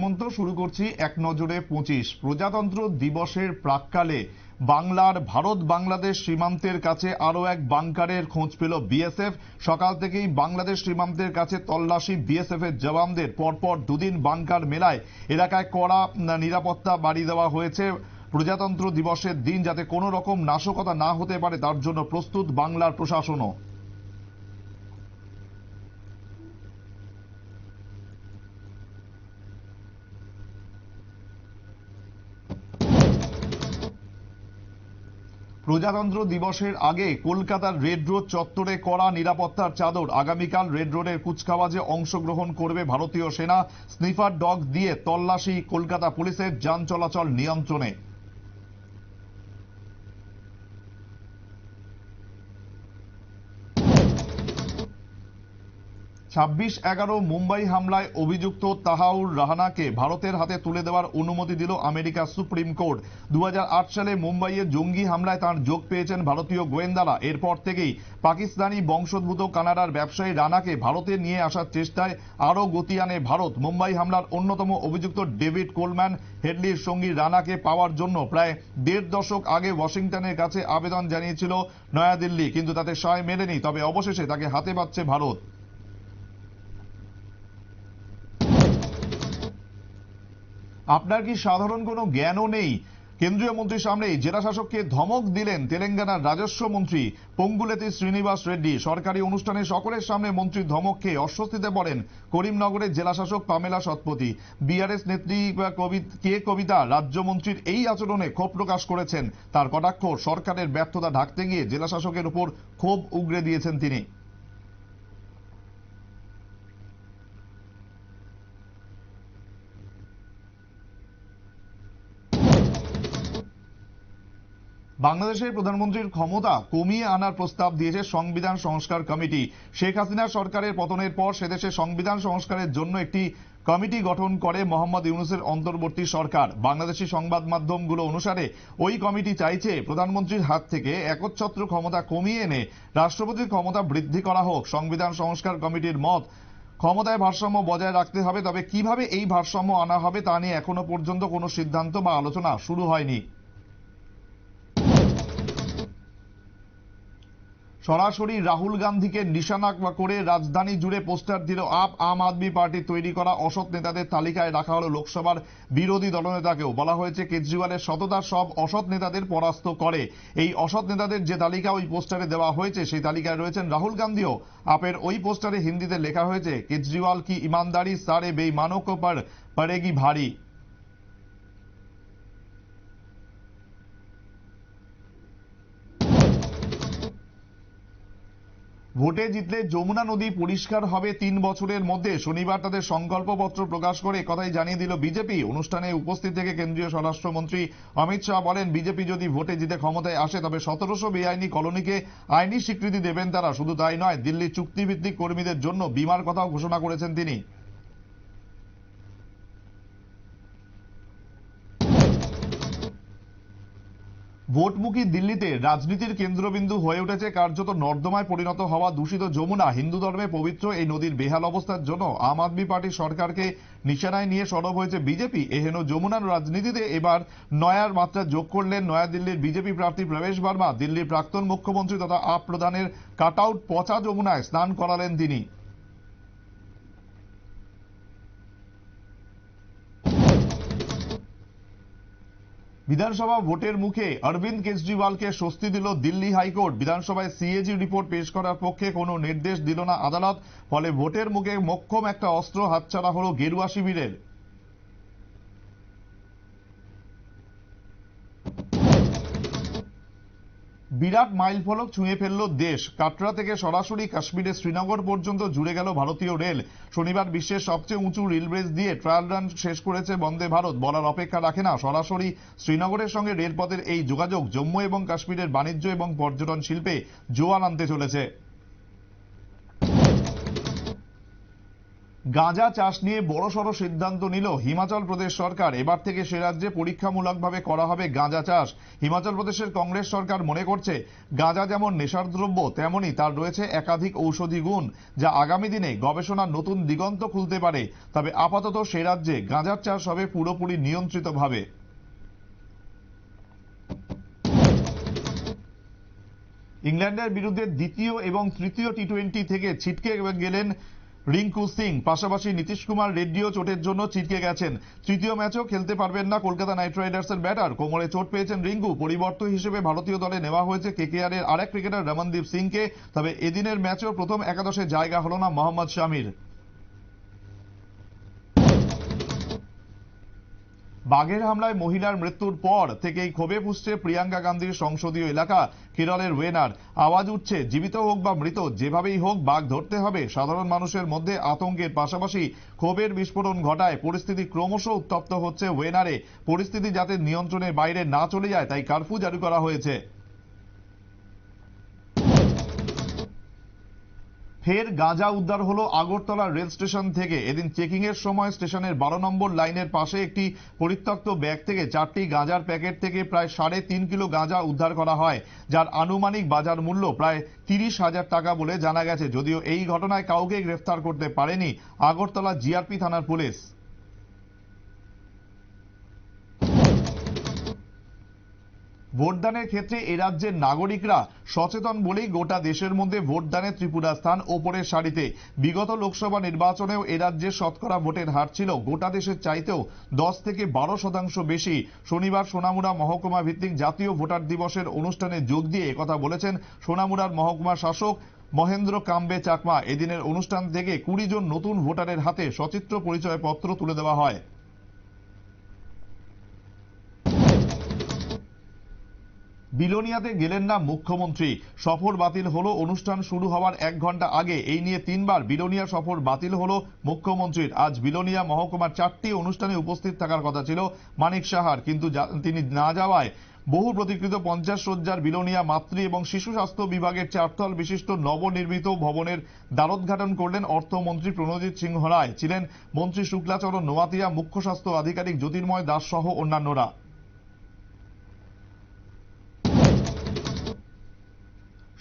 হেমন্ত, শুরু করছি এক নজরে 25। প্রজাতন্ত্র দিবসের প্রাক্কালে বাংলার ভারত বাংলাদেশ সীমান্তের কাছে আরো এক বাংকারের খোঁজ পেল বিএসএফ। সকাল থেকেই বাংলাদেশ সীমান্তের কাছে তল্লাশি বিএসএফ এর জওয়ানদের। পরপর দুদিন বাংকার মেলায় এলাকায় কড়া নিরাপত্তা বাড়িয়ে দেওয়া হয়েছে। প্রজাতন্ত্র দিবসের দিন যাতে কোনো রকম নাশকতা না হতে পারে তার জন্য প্রস্তুত বাংলার প্রশাসনও। প্রজাতন্ত্র দিবসের আগে কলকাতার রেড রোড চত্বরে কড়া নিরাপত্তার চাদর। আগামীকাল রেড রোডের কুচকাওয়াজে অংশগ্রহণ করবে ভারতীয় সেনা। স্নিফার ডগ দিয়ে তল্লাশি কলকাতা পুলিশের, যান চলাচল নিয়ন্ত্রণে। 26/11 মুম্বাই হামলায় অভিযুক্ত তাহাউর রাহানাকে ভারতের হাতে তুলে দেওয়ার অনুমতি দিল আমেরিকার সুপ্রিম কোর্ট। 2008 সালে মুম্বাইয়ে জঙ্গি হামলায় তার যোগ পেয়েছেন ভারতীয় গোয়েন্দারা। এরপর থেকেই পাকিস্তানি বংশোদ্ভূত কানাডার ব্যবসায়ী রানাকে ভারতে নিয়ে আসার চেষ্টায় আরও গতি আনে ভারত। মুম্বাই হামলার অন্যতম অভিযুক্ত ডেভিড কোলম্যান হেডলির সঙ্গী রানাকে পাওয়ার জন্য প্রায় 1.5 দশক আগে ওয়াশিংটনের কাছে আবেদন জানিয়েছিল নয়াদিল্লি, কিন্তু তাতে সায় মেলেনি। তবে অবশেষে তাকে হাতে পাচ্ছে ভারত। আপনার কি সাধারণ কোনো জ্ঞানও নেই? কেন্দ্রীয় মন্ত্রীর সামনে জেলা শাসককে ধমক দিলেন তেলেঙ্গানার রাজস্ব মন্ত্রী পঙ্গুলেতি শ্রীনিবাস রেড্ডি। সরকারি অনুষ্ঠানে সকলের সামনে মন্ত্রীর ধমক খেয়ে অস্বস্তিতে পড়েন করিমনগরের জেলা শাসক পামেলা সতপথী। বিআরএস নেত্রী কে কবিতা রাজ্যমন্ত্রীর এই আচরণে ক্ষোভ প্রকাশ করেছেন। তার কটাক্ষ, সরকারের ব্যর্থতা ঢাকতে গিয়ে জেলা শাসকের উপর ক্ষোভ উগরে দিয়েছেন তিনি। বাংলাদেশের প্রধানমন্ত্রীর ক্ষমতা কমিয়ে আনার প্রস্তাব দিয়েছে সংবিধান সংস্কার কমিটি। শেখ হাসিনা সরকারের পতনের পর সেদেশে সংবিধান সংস্কারের জন্য একটি কমিটি গঠন করে মোহাম্মদ ইউনূসের অন্তর্বর্তী সরকার। বাংলাদেশি সংবাদ মাধ্যমগুলো অনুসারে ওই কমিটি চাইছে প্রধানমন্ত্রীর হাত থেকে একচ্ছত্র ক্ষমতা কমিয়ে এনে রাষ্ট্রপতির ক্ষমতা বৃদ্ধি করা হোক। সংবিধান সংস্কার কমিটির মত, ক্ষমতায় ভারসাম্য বজায় রাখতে হবে, তবে কিভাবে এই ভারসাম্য আনা হবে তা নিয়ে এখনো পর্যন্ত কোনো সিদ্ধান্ত বা আলোচনা শুরু হয়নি। সরাসরি রাহুল গান্ধীকে নিশানা করে রাজধানী জুড়ে পোস্টার দিল আম আদমি পার্টির তৈরি করা অসৎ নেতাদের তালিকায় রাখা হলো লোকসভার বিরোধী দলনেতাকেও। বলা হয়েছে কেজরিওয়ালের সততা সব অসৎ নেতাদের পরাস্ত করে। এই অসৎ নেতাদের যে তালিকা ওই পোস্টারে দেওয়া হয়েছে সেই তালিকায় রয়েছেন রাহুল গান্ধীও। আপের ওই পোস্টারে হিন্দিতে লেখা হয়েছে, কেজরিওয়াল কি ইমানদারি সারে বেঈমানোं को पड़ेगी भारी। ভোটে জিতলে যমুনা নদী পরিষ্কার হবে 3 বছরের মধ্যে। শনিবার তাদের সংকল্পপত্র প্রকাশ করে একথাই জানিয়ে দিল বিজেপি। অনুষ্ঠানে উপস্থিত থেকে কেন্দ্রীয় স্বরাষ্ট্রমন্ত্রী অমিত শাহ বলেন, বিজেপি যদি ভোটে জিতে ক্ষমতায় আসে তবে 1700 বেআইনি কলোনিকে আইনি স্বীকৃতি দেবেন তারা। শুধু তাই নয়, দিল্লির চুক্তিভিত্তিক কর্মীদের জন্য বিমার কথাও ঘোষণা করেছেন তিনি। ভোটমুখী দিল্লিতে রাজনীতির কেন্দ্রবিন্দু হয়ে উঠেছে কার্যত নর্দমায় পরিণত হওয়া দূষিত যমুনা। হিন্দু ধর্মে পবিত্র এই নদীর বেহাল অবস্থার জন্য আম আদমি পার্টির সরকারকে নিশানায় নিয়ে সরব হয়েছে বিজেপি। এহেন যমুনার রাজনীতিতে এবার নয়ার মাত্রা যোগ করলেন নয়াদিল্লির বিজেপি প্রার্থী প্রবেশ বর্মা। দিল্লির প্রাক্তন মুখ্যমন্ত্রী তথা আপ প্রধানের কাটআউট পচা যমুনায় স্নান করালেন তিনি। বিধানসভা ভোটের মুখে অরবিন্দ কেজরিওয়ালকে স্বস্তি দিল দিল্লি হাইকোর্ট। বিধানসভায় সিএজি রিপোর্ট পেশ করার পক্ষে কোনো নির্দেশ দিল না আদালত। ফলে ভোটের মুখে মোক্ষম একটা অস্ত্র হাতছাড়া হলো গেরুয়া শিবিরের। বিরাট মাইলফলক ছুঁয়ে ফেলল দেশ। কাটরা থেকে সরাসরি কাশ্মীরের শ্রীনগর পর্যন্ত জুড়ে গেল ভারতীয় রেল। শনিবার বিশ্বের সবচেয়ে উঁচু রেল ব্রিজ দিয়ে ট্রায়াল রান শেষ করেছে বন্দে ভারত। বলার অপেক্ষা রাখে না, সরাসরি শ্রীনগরের সঙ্গে রেলপথের এই যোগাযোগ জম্মু এবং কাশ্মীরের বাণিজ্য এবং পর্যটন শিল্পে জোয়ান আনতে চলেছে। গাঁজা চাষ নিয়ে বড়সড় সিদ্ধান্ত নিল হিমাচল প্রদেশ সরকার। এবার থেকে সে রাজ্যে পরীক্ষামূলকভাবে করা হবে গাঁজা চাষ। হিমাচল প্রদেশের কংগ্রেস সরকার মনে করছে গাঁজা যেমন নেশার দ্রব্য, তেমনি তার রয়েছে একাধিক ঔষধি গুণ, যা আগামী দিনে গবেষণার নতুন দিগন্ত খুলতে পারে। তবে আপাতত সে রাজ্যে গাঁজার চাষ হবে পুরোপুরি নিয়ন্ত্রিতভাবে। ইংল্যান্ডের বিরুদ্ধে দ্বিতীয় এবং তৃতীয় টি-20 থেকে ছিটকে গেলেন রিঙ্কু সিং। পাশাপাশি নীতিশ কুমার রেড্ডিও চোটের জন্য ছিটকে গেছেন। তৃতীয় ম্যাচও খেলতে পারবেন না কলকাতা নাইট রাইডার্সের ব্যাটার। কোমরে চোট পেয়েছেন রিঙ্কু। পরিবর্তন হিসেবে ভারতীয় দলে নেওয়া হয়েছে কেকেআর এর আরেক ক্রিকেটার রমনদীপ সিংকে। তবে এদিনের ম্যাচেও প্রথম একাদশে জায়গা হল না মোহাম্মদ শামির। বাঘের হামলায় মহিলার মৃত্যুর পর থেকেই ক্ষোভে ফুঁসছে প্রিয়াঙ্কা গান্ধীর সংসদীয় এলাকা কেরলের ওয়েনার। আওয়াজ উঠছে, জীবিত হোক বা মৃত, যেভাবেই হোক বাঘ ধরতে হবে। সাধারণ মানুষের মধ্যে আতঙ্কের পাশাপাশি ক্ষোভের বিস্ফোরণ ঘটায় পরিস্থিতি ক্রমশ উত্তপ্ত হচ্ছে ওয়েনারে। পরিস্থিতি যাতে নিয়ন্ত্রণের বাইরে না চলে যায়, তাই কারফিউ জারি করা হয়েছে। ফের গাঁজা উদ্ধার হলো আগরতলা রেল স্টেশন থেকে। এদিন চেকিং এর সময় স্টেশনের 12 নম্বর লাইনের পাশে একটি পরিত্যক্ত ব্যাগ থেকে 4টি গাঁজার প্যাকেট থেকে প্রায় 3.5 কিলো গাঁজা উদ্ধার করা হয়, যার আনুমানিক বাজার মূল্য প্রায় 30,000 টাকা বলে জানা গেছে। যদিও এই ঘটনায় কাউকে গ্রেফতার করতে পারেনি আগরতলা জিআরপি থানার পুলিশ। ভোটদানের ক্ষেত্রে এ রাজ্যের নাগরিকরা সচেতন বলেই গোটা দেশের মধ্যে ভোটদানে ত্রিপুরা স্থান ওপরের সারিতে। বিগত লোকসভা নির্বাচনেও এ রাজ্যের শতকরা ভোটের হার ছিল গোটা দেশের চাইতেও 10 থেকে 12% বেশি। শনিবার সোনামুড়া মহকুমা ভিত্তিক জাতীয় ভোটার দিবসের অনুষ্ঠানে যোগ দিয়ে একথা বলেছেন সোনামুড়ার মহকুমা শাসক মহেন্দ্র কাম্বে চাকমা। এদিনের অনুষ্ঠান থেকে 20 জন নতুন ভোটারের হাতে সচিত্র পরিচয়পত্র তুলে দেওয়া হয়। বিলোনিয়াতে গেলেন না মুখ্যমন্ত্রী, সফর বাতিল হলো। অনুষ্ঠান শুরু হওয়ার 1 ঘন্টা আগে এই নিয়ে 3 বার বিলোনিয়া সফর বাতিল হলো মুখ্যমন্ত্রীর। আজ বিলোনিয়া মহকুমার 4টি অনুষ্ঠানে উপস্থিত থাকার কথা ছিল মানিক সাহার, কিন্তু তিনি না যাওয়ায় বহু প্রতীক্ষিত 50 শয্যার বিলোনিয়া মাতৃ এবং শিশু স্বাস্থ্য বিভাগের 4 তল বিশিষ্ট নবনির্মিত ভবনের দ্বারোদ্ঘাটন করলেন অর্থমন্ত্রী প্রণজিৎ সিংহ রায়। ছিলেন মন্ত্রী শুক্লাচরণ নোয়াতিয়া, মুখ্য স্বাস্থ্য আধিকারিক জ্যোতির্ময় দাস সহ অন্যান্যরা।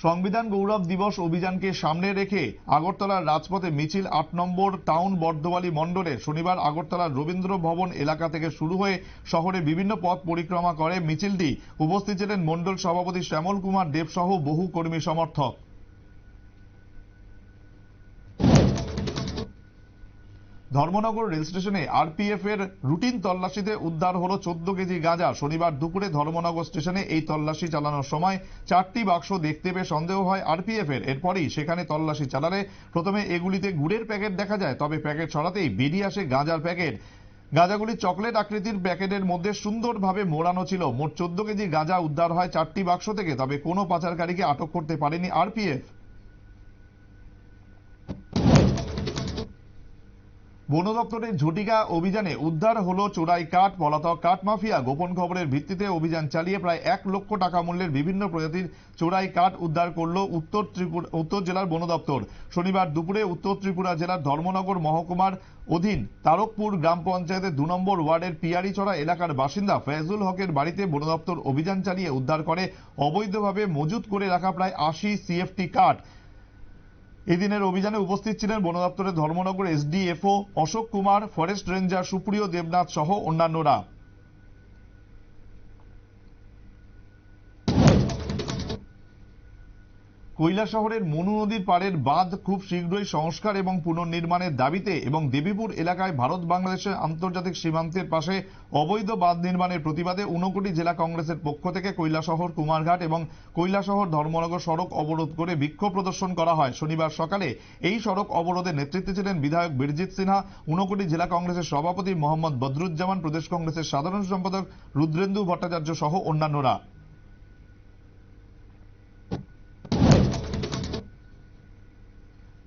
সংবিধান গৌরব দিবস অভিযানকে সামনে রেখে আগরতলার রাজপথে মিছিল 8 নম্বর টাউন বর্ধওয়ালি মণ্ডলের। শনিবার আগরতলার রবীন্দ্র ভবন এলাকা থেকে শুরু হয়ে শহরে বিভিন্ন পথ পরিক্রমা করে মিছিলটি। উপস্থিত ছিলেন মণ্ডল সভাপতি শ্যামল কুমার দেব সহ বহু কর্মী সমর্থক। ধর্মনগর রেল স্টেশনে আরপিএফ এর রুটিন তল্লাশিতে উদ্ধার হলো 14 কেজি গাঁজা। শনিবার দুপুরে ধর্মনগর স্টেশনে এই তল্লাশি চালানোর সময় 4টি বাক্স দেখতে পেয়ে সন্দেহ হয় আরপিএফ এর। এরপরই সেখানে তল্লাশি চালালে প্রথমে এগুলিতে গুড়ের প্যাকেট দেখা যায়, তবে প্যাকেট সরাতেই বেরিয়ে আসে গাঁজার প্যাকেট। গাঁজাগুলি চকলেট আকৃতির প্যাকেটের মধ্যে সুন্দরভাবে মোড়ানো ছিল। মোট 14 কেজি গাঁজা উদ্ধার হয় 4টি বাক্স থেকে, তবে কোনো পাচারকারীকে আটক করতে পারেনি আরপিএফ। বন দপ্তরের ঝটিকা অভিযানে উদ্ধার হলো চোরাই কাঠ, পলাতক কাঠ মাফিয়া। গোপন খবরের ভিত্তিতে অভিযান চালিয়ে প্রায় 1 লক্ষ টাকা মূল্যের বিভিন্ন প্রজাতির চোরাই কাঠ উদ্ধার করল উত্তর জেলার বন দপ্তর। শনিবার দুপুরে উত্তর ত্রিপুরা জেলার ধর্মনগর মহকুমার অধীন তারকপুর গ্রাম পঞ্চায়েতের 2 নম্বর ওয়ার্ডের পিয়ারিছড়া এলাকার বাসিন্দা ফয়জুল হকের বাড়িতে বন দপ্তর অভিযান চালিয়ে উদ্ধার করে অবৈধভাবে মজুত করে রাখা প্রায় 80 সিএফটি কাঠ। এদিনের অভিযানে উপস্থিত ছিলেন বন দপ্তরের Dharmanagar SDFO Ashok Kumar, forest ranger Supriya Debnath সহ অন্যান্যরা। কৈলাসহরের মনু নদীর পাড়ের বাঁধ খুব শীঘ্রই সংস্কার এবং পুনর্নির্মাণের দাবিতে এবং দেবীপুর এলাকায় ভারত বাংলাদেশের আন্তর্জাতিক সীমান্তের পাশে অবৈধ বাঁধ নির্মাণের প্রতিবাদে 59 জেলা কংগ্রেসের পক্ষ থেকে কৈলাসহর কুমারঘাট এবং কৈলাসহর ধর্মনগর সড়ক অবরোধ করে বিক্ষোভ প্রদর্শন করা হয়। শনিবার সকালে এই সড়ক অবরোধের নেতৃত্বে ছিলেন বিধায়ক বীরজিৎ সিনহা, 59 জেলা কংগ্রেসের সভাপতি মোহাম্মদ বদরুজ্জামান, প্রদেশ কংগ্রেসের সাধারণ সম্পাদক রুদ্রেন্দু ভট্টাচার্য সহ অন্যান্যরা।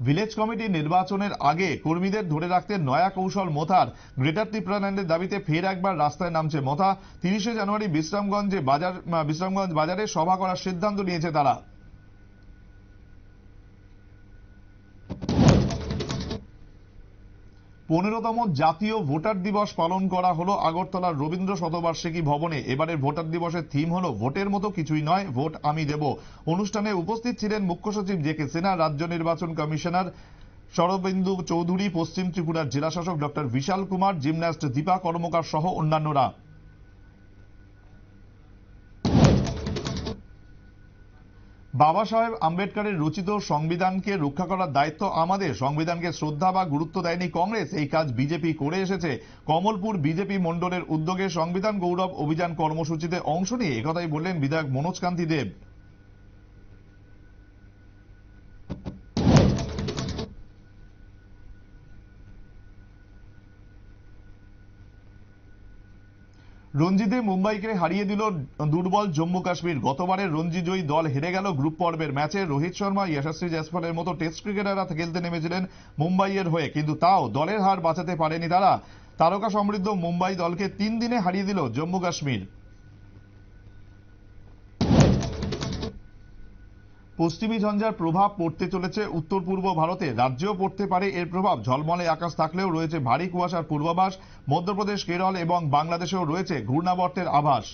ভিলেজ কমিটি নির্বাচনের আগে কর্মীদের ধরে রাখতে নয়া কৌশল মথার। গ্রেটার ত্রিপুরাল্যান্ডের দাবিতে ফের একবার রাস্তায় নামছে মথা। 30 জানুয়ারি বিশ্রামগঞ্জ বাজারে সভা করার সিদ্ধান্ত নিয়েছে তারা। 15তম জাতীয় ভোটার দিবস পালন করা হলো আগরতলার রবীন্দ্র শতবার্ষিকী ভবনে। এবারের ভোটার দিবসের থিম হলো ভোটের মতো কিছুই নয়, ভোট আমি দেব। অনুষ্ঠানে উপস্থিত ছিলেন মুখ্য সচিব জে কে সিনহা, রাজ্য নির্বাচন কমিশনার শরবেন্দু চৌধুরী, পশ্চিম ত্রিপুরার জেলাশাসক ডক্টর বিশাল কুমার, জিমন্যাস্ট দীপা কর্মকার সহ অন্যান্যরা। বাবা সাহেব আম্বেদকরের রচিত সংবিধানকে রক্ষা করার দায়িত্ব আমাদের। সংবিধানকে শ্রদ্ধা বা গুরুত্ব দেয়নি কংগ্রেস, এই কাজ বিজেপি করে এসেছে। কমলপুর বিজেপি মণ্ডলের উদ্যোগে সংবিধান গৌরব অভিযান কর্মসূচিতে অংশ নিয়ে একথাই বললেন বিধায়ক মনোজ কান্তি দেব। রঞ্জিতে মুম্বাইকে হারিয়ে দিল দুর্বল জম্মু কাশ্মীর। গতবারের রঞ্জি জয়ী দল হেরে গেল গ্রুপ পর্বের ম্যাচে। রোহিত শর্মা, যশস্বী জয়সওয়ালের মতো টেস্ট ক্রিকেটাররা খেলতে নেমেছিলেন মুম্বাইয়ের হয়ে, কিন্তু তাও দলের হার বাঁচাতে পারেনি তারা। তারকা সমৃদ্ধ মুম্বাই দলকে 3 দিনে হারিয়ে দিল জম্মু কাশ্মীর। পশ্চিমী ঝঞ্ঝার প্রভাব পড়তে চলেছে উত্তর পূর্ব ভারতে, রাজ্যেও পড়তে পারে এর প্রভাব। ঝলমলে আকাশ থাকলেও রয়েছে ভারী কুয়াশার পূর্বাভাস। মধ্যপ্রদেশ, কেরল এবং বাংলাদেশেও রয়েছে ঘূর্ণাবর্তের আভাস।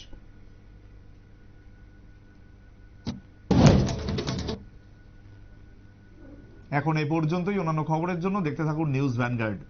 এখন এই পর্যন্তই। অন্যান্য খবরের জন্য দেখতে থাকুন নিউজ ভ্যানগার্ড।